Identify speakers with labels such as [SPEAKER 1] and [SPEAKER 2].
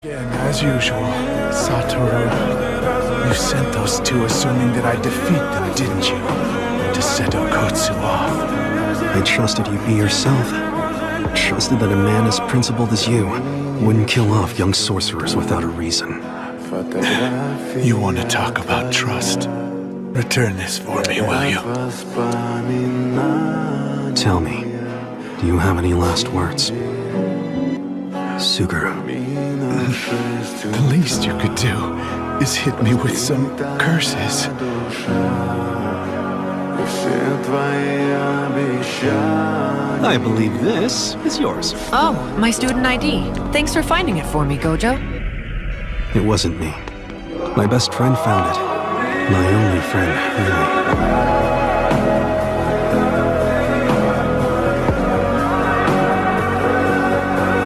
[SPEAKER 1] Again, as usual, Satoru, you sent those two assuming that I'd defeat them, didn't you? To set Okotsu off.
[SPEAKER 2] I trusted you'd be yourself. Trusted that a man as principled as you wouldn't kill off young sorcerers without a reason.
[SPEAKER 1] You want to talk about trust? Return this for me, will you?
[SPEAKER 2] Tell me, do you have any last words? Suguru.
[SPEAKER 1] The least you could do is hit me with some curses.
[SPEAKER 2] I believe this is yours.
[SPEAKER 3] Oh, my student ID. Thanks for finding it for me, Gojo.
[SPEAKER 2] It wasn't me. My best friend found it. My only friend, really.